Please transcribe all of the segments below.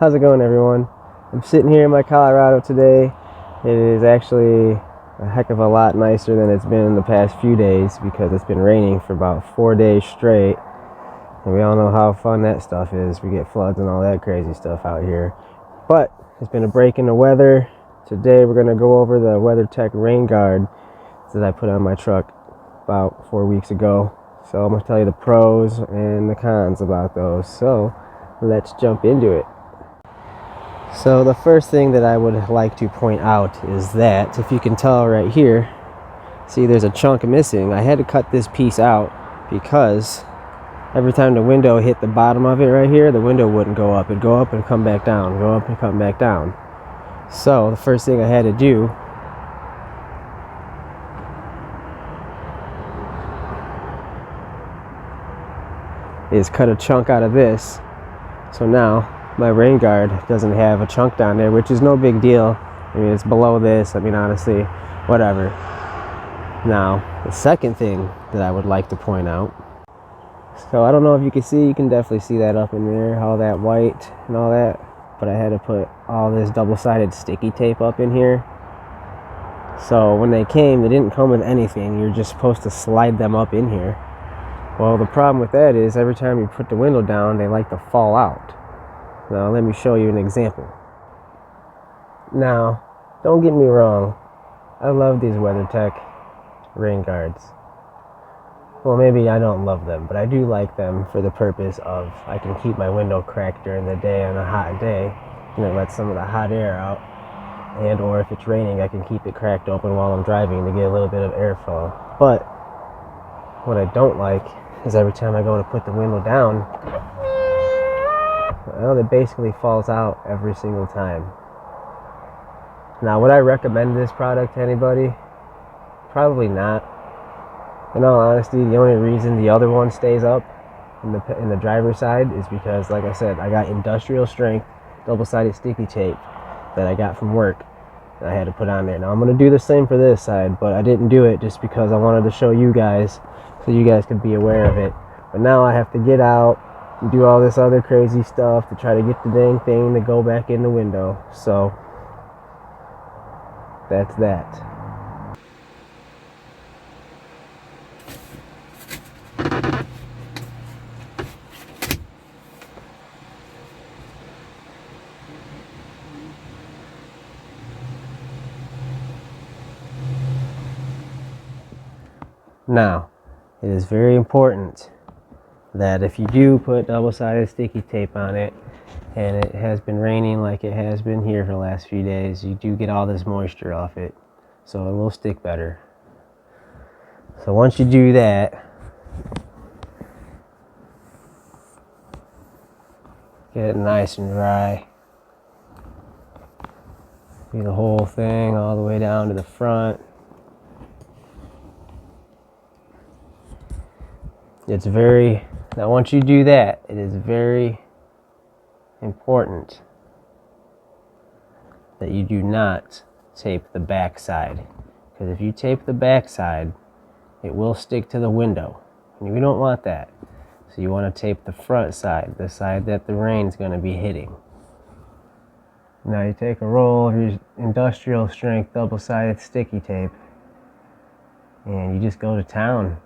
How's it going, everyone? I'm sitting here in my Colorado today. It is actually a heck of a lot nicer than it's been in the past few days because it's been raining for about 4 days straight. And we all know how fun that stuff is. We get floods and all that crazy stuff out here. But it's been a break in the weather. Today we're going to go over the WeatherTech rain guard that I put on my truck about 4 weeks ago. So I'm going to tell you the pros and the cons about those. So let's jump into it. So the first thing that I would like to point out is that, if you can tell right here, see there's a chunk missing. I had to cut this piece out because every time the window hit the bottom of it right here, the window wouldn't go up. It'd go up and come back down, go up and come back down. So the first thing I had to do is cut a chunk out of this. So now my rain guard doesn't have a chunk down there, which is no big deal. I mean, it's below this. I mean, honestly, whatever. Now, the second thing that I would like to point out, so I don't know if you can see, you can definitely see that up in there, all that white and all that, but I had to put all this double-sided sticky tape up in here. So when they came, they didn't come with anything. You're just supposed to slide them up in here. Well, the problem with that is every time you put the window down, they like to fall out. Now, let me show you an example. Now, don't get me wrong. I love these WeatherTech rain guards. Well, maybe I don't love them, but I do like them for the purpose of I can keep my window cracked during the day on a hot day, and it lets some of the hot air out. And or if it's raining, I can keep it cracked open while I'm driving to get a little bit of airflow. But what I don't like is every time I go to put the window down, well, it basically falls out every single time. Now, would I recommend this product to anybody? Probably not. In all honesty, the only reason the other one stays up in the driver's side is because, like I said, I got industrial strength double-sided sticky tape that I got from work that I had to put on there. Now, I'm going to do the same for this side, but I didn't do it just because I wanted to show you guys so you guys could be aware of it. But now I have to get out and do all this other crazy stuff to try to get the dang thing to go back in the window. So that's that. Now, it is very important that if you do put double-sided sticky tape on it and it has been raining like it has been here for the last few days, you do get all this moisture off it, so it will stick better. So once you do that, get it nice and dry. Do the whole thing all the way down to the front. It's very, now once you do that, it is very important that you do not tape the back side, because if you tape the back side, it will stick to the window, and you don't want that. So you want to tape the front side, the side that the rain's going to be hitting. Now you take a roll of your industrial strength double-sided sticky tape and you just go to town.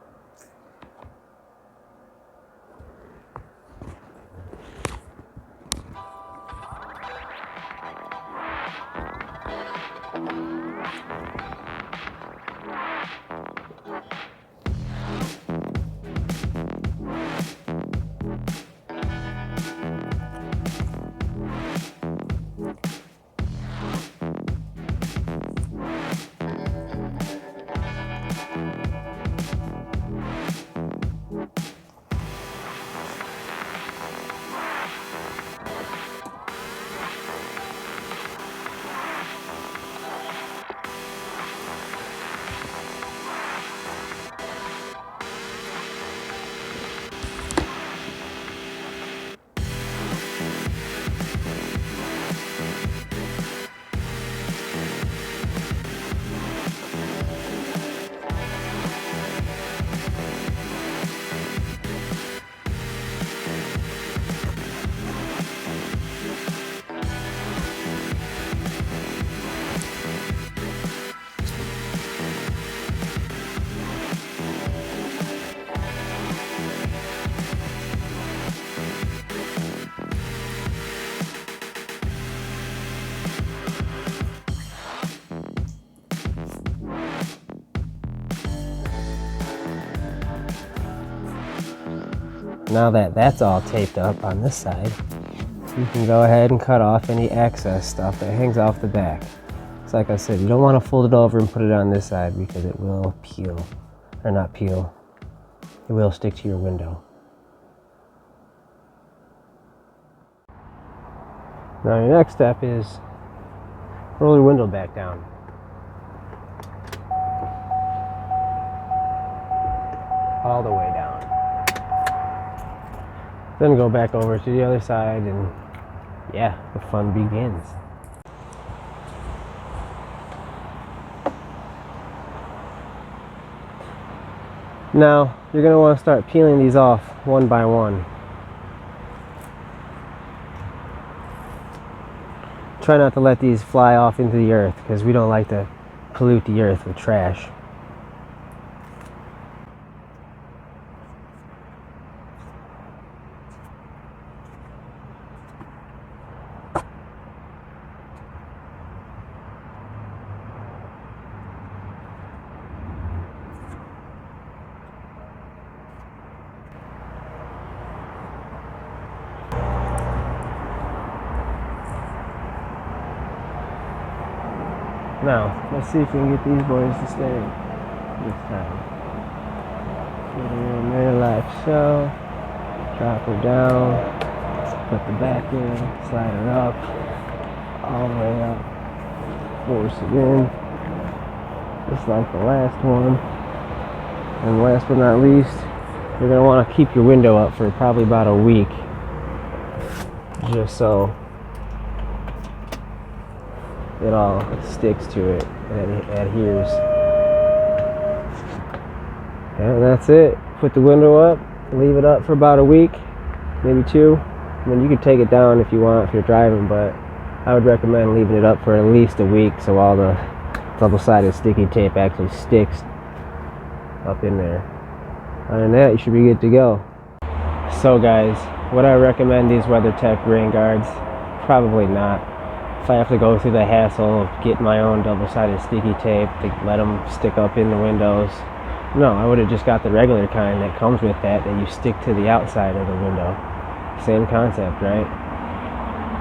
Now that that's all taped up on this side, you can go ahead and cut off any excess stuff that hangs off the back. It's like I said, you don't want to fold it over and put it on this side because it will peel, or not peel, it will stick to your window. Now your next step is roll your window back down. All the way down. Then go back over to the other side and yeah, the fun begins. Now, you're going to want to start peeling these off one by one. Try not to let these fly off into the earth because we don't like to pollute the earth with trash. Now, let's see if we can get these boys to stay this time. Put her in there like so. Drop her down. Put the back in. Slide her up. All the way up. Force it in. Just like the last one. And last but not least, you're going to want to keep your window up for probably about a week. Just so it all sticks to it and it adheres. And that's it. Put the window up, leave it up for about a week, maybe 2. I mean, you can take it down if you want if you're driving, but I would recommend leaving it up for at least a week so all the double-sided sticky tape actually sticks up in there. Other than that, you should be good to go. So guys, would I recommend these WeatherTech rain guards? Probably not. If I have to go through the hassle of getting my own double-sided sticky tape to let them stick up in the windows, no, I would have just got the regular kind that comes with that you stick to the outside of the window. Same concept, right?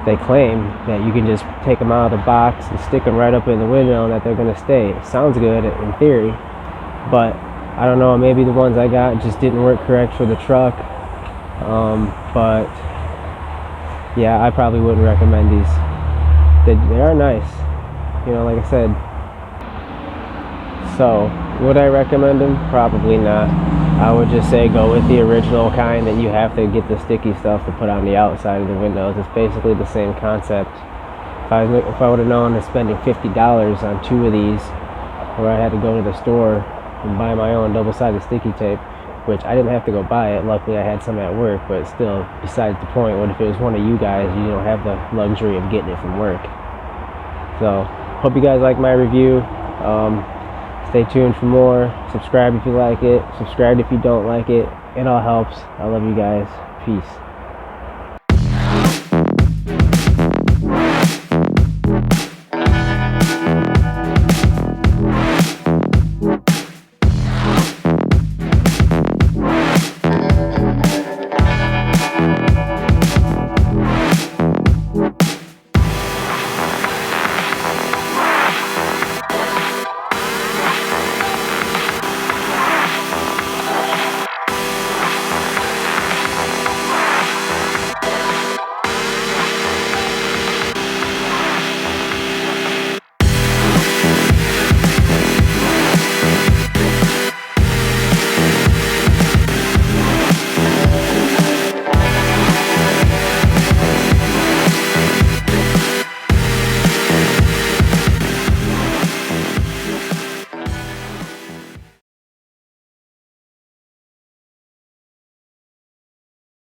They claim that you can just take them out of the box and stick them right up in the window and that they're going to stay. It sounds good in theory, but I don't know, maybe the ones I got just didn't work correct for the truck. But yeah, I probably wouldn't recommend these. They are nice, you know, like I said. So, would I recommend them? Probably not. I would just say go with the original kind that you have to get the sticky stuff to put on the outside of the windows. It's basically the same concept. If I would have known that spending $50 on 2 of these, or I had to go to the store and buy my own double-sided sticky tape, which I didn't have to go buy it. Luckily I had some at work, but still, besides the point. What if it was one of you guys, you don't have the luxury of getting it from work? So, hope you guys like my review. Stay tuned for more. Subscribe if you like it. Subscribe if you don't like it. It all helps. I love you guys. Peace.